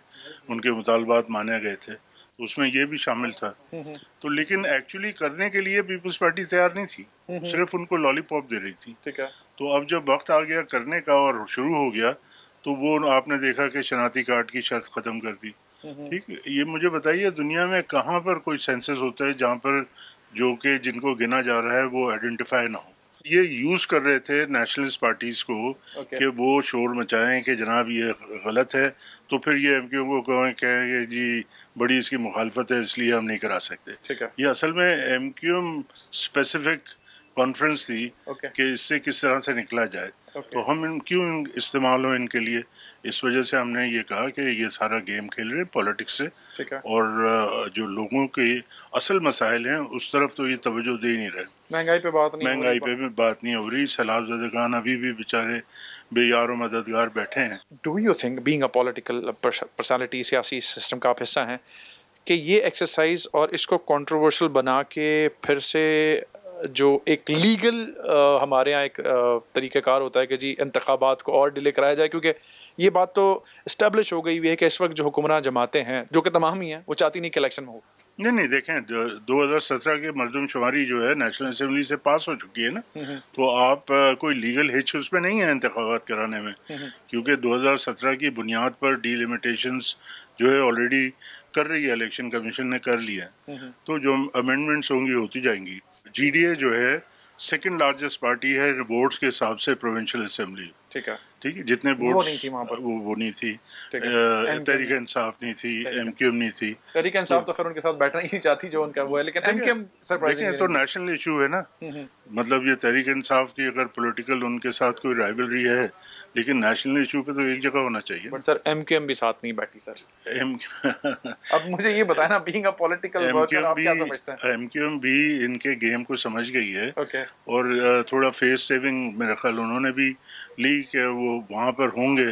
उनके मुतालबात माने गए थे, उसमें ये भी शामिल था। तो लेकिन एक्चुअली करने के लिए पीपल्स पार्टी तैयार नहीं थी, सिर्फ उनको लॉलीपॉप दे रही थी। ठीक है। तो अब जब वक्त आ गया करने का और शुरू हो गया, तो वो आपने देखा कि शनाती कार्ड की शर्त ख़त्म कर दी ठीक है, ये मुझे बताइए दुनिया में कहाँ पर कोई सेंसस होता है जहाँ पर जो कि जिनको गिना जा रहा है वो आइडेंटिफाई ना हो। ये यूज कर रहे थे नेशनलिस्ट पार्टीज को कि वो शोर मचाएं कि जनाब ये गलत है, तो फिर ये एमक्यूएम को कहेंगे जी बड़ी इसकी मुखालफत है इसलिए हम नहीं करा सकते। ये असल में एमक्यूएम स्पेसिफिक कॉन्फ्रेंस थी कि इससे किस तरह से निकला जाए, तो हम क्यों इस्तेमाल हो इनके लिए, इस वजह से हमने ये कहा कि ये सारा गेम खेल रहे हैं पॉलिटिक्स से, और जो लोगों के असल मसाइल हैं उस तरफ तो ये तवज्जो दे नहीं रहे। महंगाई पे बात नहीं हो रही, सैलाब ज़दगान अभी भी बेचारे बेयार और मददगार बैठे हैं। Do you think being a political personality, सियासी सिस्टम का आप हिस्सा हैं, कि ये एक्सरसाइज और इसको कंट्रोवर्शियल बना के फिर से जो एक लीगल हमारे यहाँ एक तरीक़ाकार होता है कि जी इंतखाबात को और डिले कराया जाए, क्योंकि ये बात तो इस्टेब्लिश हो गई हुई है कि इस वक्त जो हुक्मरान जमातें हैं जो कि तमाम ही हैं वो चाहती नहीं कि इलेक्शन में हो। नहीं देखें 2017 की मरदमशुमारी जो है नेशनल असेंबली से पास हो चुकी है ना, तो आप कोई लीगल हिच उसमें नहीं है इंतखाबात कराने में, क्योंकि 2017 की बुनियाद पर डीलिमिटेशंस जो है ऑलरेडी कर रही है, इलेक्शन कमीशन ने कर लिया है, तो जो अमेंडमेंट्स होंगी होती जाएंगी। GDA जो है सेकंड लार्जेस्ट पार्टी है वोट्स के हिसाब से प्रोविंशियल असेंबली, ठीक है, जितने वोट्स वो नहीं थी, तहरीक इंसाफ नहीं थी, एमक्यूएम नहीं थी। तहरीक इंसाफ तो खैर उनके साथ बैठना ही नहीं चाहती जो उनका वो है, लेकिन एमक्यूएम सरप्राइजिंग तो नेशनल इशू है ना, मतलब ये तहरीक इंसाफ की अगर पॉलिटिकल उनके साथ कोई राइवलरी है, लेकिन नेशनल इशू पे तो एक जगह होना चाहिए। बट सर एमक्यूएम भी साथ नहीं बैठी सर। अब मुझे ये बताया ना, बीइंग अ पॉलिटिकल वर्कर आप क्या समझते हैं? एमक्यूएम भी इनके गेम को समझ गई है, और थोड़ा फेस सेविंग मेरे ख्याल उन्होंने भी ली कि वो वहाँ पर होंगे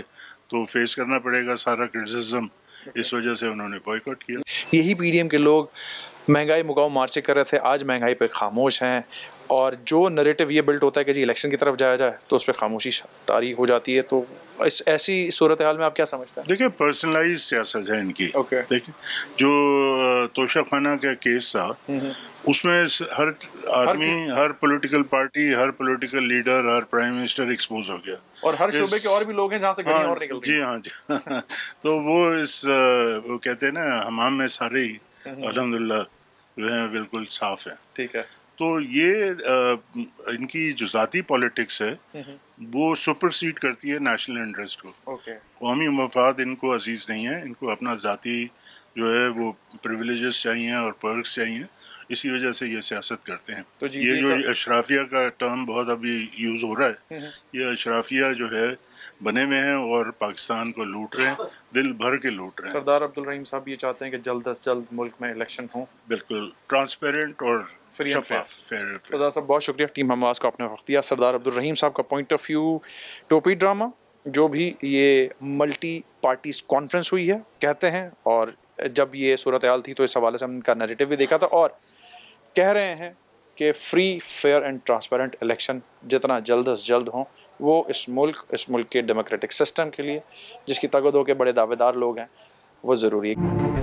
तो फेस करना पड़ेगा सारा क्रिटिसिज्म, इस वजह से उन्होंने बॉयकॉट किया। यही पीडीएम के लोग महंगाई मुकाऊ मार्चे कर रहे थे, आज महंगाई पे खामोश हैं, और जो नैरेटिव ये बिल्ट होता है कि जी इलेक्शन की तरफ जाया जाए तो उस पर खामोशी तारी हो जाती है। तो इस ऐसी सूरत हाल में आप क्या समझते हैं? देखिए पर्सनलाइज सियासत है इनकी। देखिए जो तोशा खाना का केस था उसमें हर आदमी, हर पॉलिटिकल पार्टी, हर पॉलिटिकल लीडर, हर प्राइम मिनिस्टर एक्सपोज हो गया, और हर शोबे के और भी लोग हैं जहाँ से और निकल जी हाँ जी तो वो वो कहते हैं ना हमाम में सारे ही अल्हम्दुलिल्लाह जो है बिल्कुल साफ है। ठीक है, तो ये इनकी जो जाती पॉलिटिक्स है वो सुपरसीड करती है नेशनल इंटरेस्ट को। कौमी मफाद इनको अजीज नहीं है, इनको अपना जाती जो है वो प्रिविलेजेस चाहिए और पर्क्स चाहिए, इसी वजह से ये सियासत करते हैं। तो ये जो अशराफिया का टर्म बहुत अभी यूज हो रहा है, ये अशराफिया जो है बने हुए हैं और पाकिस्तान को लूट रहे हैं, दिल भर के लूट रहे हैं। सरदार अब्दुल रहीम साहब ये चाहते हैं कि जल्द अज जल्द मुल्क में इलेक्शन हो, बिल्कुल ट्रांसपेरेंट और शफाफ। सरदार साहब बहुत शुक्रिया, टीम हमवास को आपने वक्त दिया। सरदार अब्दुल रहीम साहब का पॉइंट ऑफ व्यू, टोपी ड्रामा जो भी ये मल्टी पार्टीज कॉन्फ्रेंस हुई है कहते हैं, और जब ये सूरत हाल थी तो इस हवाले से हमने इनका नैरेटिव भी देखा था, और कह रहे हैं कि free fair and transparent election जितना जल्द अज जल्द हों वो इस मुल्क के डेमोक्रेटिक सिस्टम के लिए, जिसकी तगदो के बड़े दावेदार लोग हैं, वो ज़रूरी है।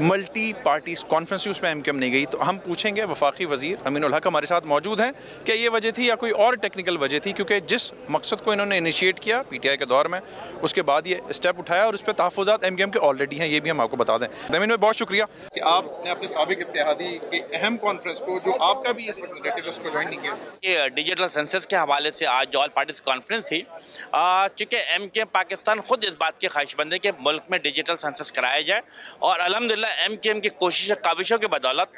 मल्टी पार्टीज कॉन्फ्रेंस उसमें एमक्यूएम नहीं गई, तो हम पूछेंगे वफाकी वजीर अमीनुल हक हमारे साथ मौजूद हैं, क्या ये वजह थी या कोई और टेक्निकल वजह थी? क्योंकि जिस मकसद को इन्होंने इनिशिएट किया पीटीआई के दौर में, उसके बाद ये स्टेप उठाया और उस पर तहफ़्फ़ुज़ात एमक्यूएम के ऑलरेडी हैं, ये भी हम आपको बता दें। अमीन भाई बहुत शुक्रिया कि आपने अपने साबिक इत्तेहादी की अहम कॉन्फ्रेंस को, जो आपका भी इस वक्त नैरेटिव उसको ज्वाइन नहीं किया। ये डिजिटल सेंसस के हवाले से आज जो ऑल पार्टीज कॉन्फ्रेंस थी, चूँकि एमक्यूएम पाकिस्तान खुद इस बात की ख्वाहिशमंद है कि मुल्क में डिजिटल सेंसस कराया जाए, और अल्हम्दुलिल्लाह एमक्यूएम की कोशिश काविशों की बदौलत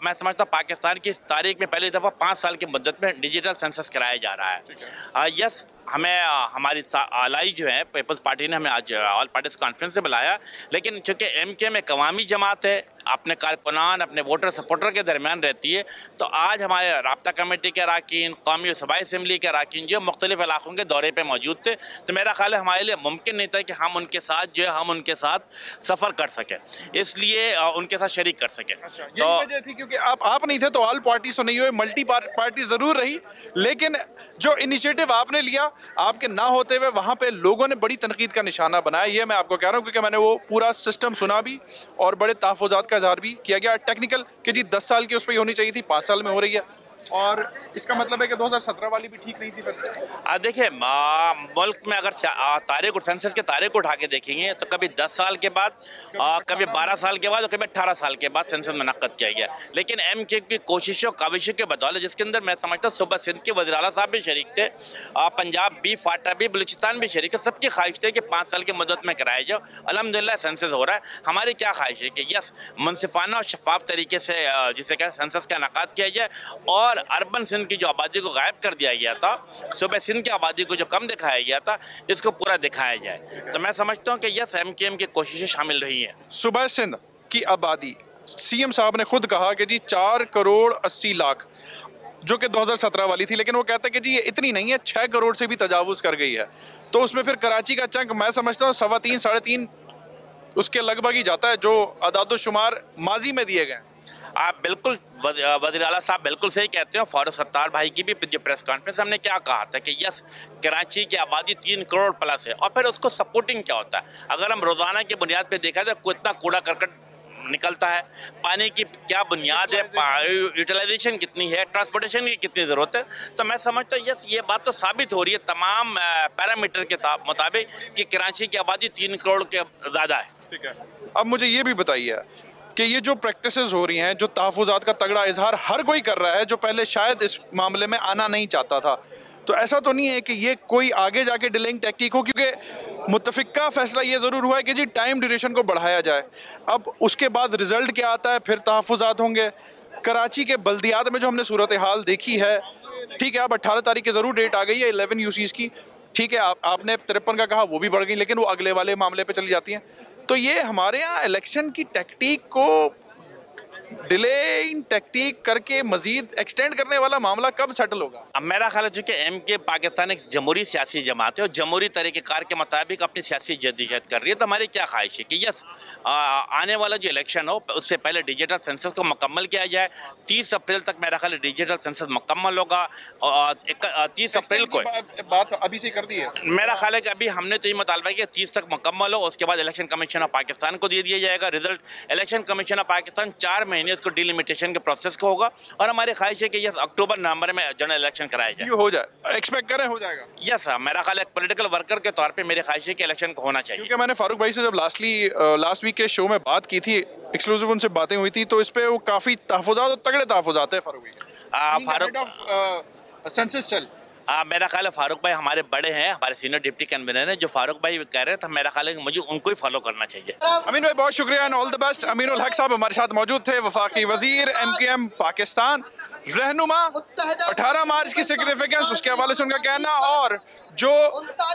मैं समझता हूँ पाकिस्तान की तारीख में पहली दफ़ा 5 साल की मुद्दत में डिजिटल सेंसस कराया जा रहा है। यस, हमें हमारी आलाई जो है पीपल्स पार्टी ने हमें आज ऑल पार्टीज कॉन्फ्रेंस से बुलाया, लेकिन चूँकि एमक्यूएम एक अवामी जमात है, अपने कारकुनान अपने वोटर सपोर्टर के दरमियान रहती है, तो आज हमारे राब्ता कमेटी के अरकान, कौमी सूबाई असम्बली के अरकान जो मुख्तलिफ इलाकों के दौरे पर मौजूद थे, तो मेरा ख्याल है हमारे लिए मुमकिन नहीं था कि हम उनके साथ जो है हम उनके साथ सफ़र कर सकें, इसलिए उनके साथ शरीक कर सकें। तो वजह थी क्योंकि आप नहीं थे तो ऑल पार्टीज तो नहीं हुए, मल्टी पार्टी ज़रूर रही, लेकिन जो इनिशिएटिव आपने लिया आपके ना होते हुए वहाँ पे लोगों ने बड़ी तनकीद का निशाना बनाया। ये मैं आपको कह रहा हूँ क्योंकि मैंने वो पूरा सिस्टम सुना भी और बड़े तहफ़्फ़ुज़ात का का इजहार भी किया गया टेक्निकल कि जी 10 साल की उस पर होनी चाहिए थी, 5 साल में हो रही है, और इसका मतलब है कि 2017 वाली भी ठीक नहीं थी फिर। देखिए मुल्क में अगर तारीख और सेंसस के तारीख उठा के देखेंगे तो कभी 10 साल के बाद, कभी 12 साल के बाद और कभी 18 साल के बाद सेंसस मुनक्कद किया गया। लेकिन MKM की कोशिशों काविशों के बदौलत, जिसके अंदर मैं समझता हूँ सुबह सिंध के वज़ीर आला साहब भी शरीक थे, पंजाब भी, फाटा भी, बलूचिस्तान भी शरीक है, सबकी ख्वाहिश थी कि 5 साल की मुद्दत में कराया जाओ। अल्हम्दुलिल्लाह सेंसस हो रहा है। हमारी क्या ख्वाहिश है कि यस मुनसिफाना और शफाफ तरीके से जिसे क्या सेंसस का इनेकाद किया जाए और अर्बन सिंध की जो आबादी को गायब कर दिया गया था, सूबे सिंध की आबादी को जो कम दिखाया गया था, इसको पूरा दिखाया जाए। तो मैं समझता हूँ कि यस MKM की कोशिशें शामिल रही हैं। सूबे सिंध की आबादी, CM साहब ने खुद कहा कि जी 4 करोड़ 80 लाख, जो कि 2017 वाली थी, लेकिन वो कहते हैं कि जी ये इतनी नहीं है, 6 करोड़ से भी तजावुज कर गई है। तो उसमें फिर कराची का चंक मैं समझता हूँ 3.25 साढ़े 3 उसके लगभग ही जाता है, जो अदादुशुमार माजी में दिए गए। आप बिल्कुल वज़ीर आला साहब बिल्कुल सही कहते हो। फारूक सत्तार भाई की भी जो प्रेस कॉन्फ्रेंस हमने क्या कहा था कि यस कराची की आबादी 3 करोड़ प्लस है, और फिर उसको सपोर्टिंग क्या होता है। अगर हम रोजाना की बुनियाद पे देखा जाए कितना कूड़ा करकट निकलता है, पानी की क्या बुनियाद है, यूटिलाइजेशन कितनी है, ट्रांसपोर्टेशन की कितनी ज़रूरत है, तो मैं समझता हूँ यस ये बात तो साबित हो रही है तमाम पैरामीटर के मुताबिक कि कराची की आबादी 3 करोड़ के ज़्यादा है। ठीक है, अब मुझे ये भी बताइए कि ये जो प्रैक्टिसेस हो रही हैं, जो तहफ़्फ़ुज़ात का तगड़ा इजहार हर कोई कर रहा है, जो पहले शायद इस मामले में आना नहीं चाहता था, तो ऐसा तो नहीं है कि ये कोई आगे जाके डिलेइंग टेक्निक हो, क्योंकि मुत्तफ़िका फैसला ये ज़रूर हुआ है कि जी टाइम ड्यूरेशन को बढ़ाया जाए। अब उसके बाद रिजल्ट क्या आता है, फिर तहफ़्फ़ुज़ात होंगे। कराची के बल्दियात में जो हमने सूरत हाल देखी है, ठीक है, अब 18 तारीख की ज़रूर डेट आ गई है 11 UCs की, ठीक है, आपने 53 का कहा, वो भी बढ़ गई, लेकिन वो अगले वाले मामले पे चली जाती हैं। तो ये हमारे यहाँ इलेक्शन की टैक्टिक को डिलेइंग टैक्टिक करके मजीद एक्सटेंड करने वाला मामला कब सेटल होगा? अब मेरा ख्याल है चूँकि MK पाकिस्तान एक जमहूरी सियासी जमात है और जमहूरी तरीक़ेकार के मुताबिक अपनी सियासी जद्दोजहद कर रही है, तो हमारी क्या ख्वाहिश है कि यस आने वाला जो इलेक्शन हो उससे पहले डिजिटल सेंसस को मुकम्मल किया जाए। 30 अप्रैल तक मेरा ख्याल है डिजिटल सेंसस मुकम्मल होगा और 30 अप्रैल को बात अभी से कर दी है। मेरा ख्याल है कि अभी हमने तो ये मुतालबा किया 30 तक मुकम्मल हो, उसके बाद इलेक्शन कमीशन ऑफ पाकिस्तान को दे दिया जाएगा result. Election commission of Pakistan 4 महीने इसको डिलिमिटेशन के प्रोसेस को होगा और हमारी ख्वाहिश है कि यस अक्टूबर नवंबर में जनरल इलेक्शन कराया जाए। हो जाए, एक्सपेक्ट करें हो जाएगा। यस मेरा ख्याल है पॉलिटिकल वर्कर के तौर पे मेरी ख्वाहिश है कि इलेक्शन को होना चाहिए। क्योंकि मैंने फारूक भाई से जब लास्ट वीक के शो में बात की थी, एक्सक्लूसिव उनसे बातें हुई थी, तो इस पे वो काफी तहफ़्फ़ुज़ात और तगड़े तहफ़्फ़ुज़ात है फारूक भाई। सेंसस चल मेरा ख्याल है फारूक भाई हमारे बड़े हैं, हमारे सीनियर डिप्टी कन्वीनर हैं, जो फारूक भाई कह रहे थे मेरा ख्याल है कि मुझे उनको ही फॉलो करना चाहिए। अमीन भाई बहुत शुक्रिया and all the best. Aminul हक साहब हमारे साथ मौजूद थे, वफाकी वजीर MKM पाकिस्तान, रहनुमा। 18 मार्च की सिग्निफिकेंस उसके हवाले से उनका कहना और जो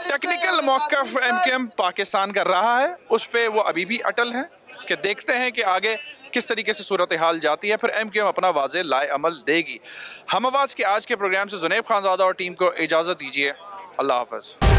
टेक्निकल मौक़िफ़ MKM पाकिस्तान कर रहा है उस पर वो अभी भी अटल हैं कि देखते हैं कि आगे किस तरीके से सूरत हाल जाती है, फिर MKM अपना वाज़े लाए अमल देगी। हम आवाज़ के आज के प्रोग्राम से जुनैब खानज़ादा और टीम को इजाज़त दीजिए। अल्लाह हाफ़िज़।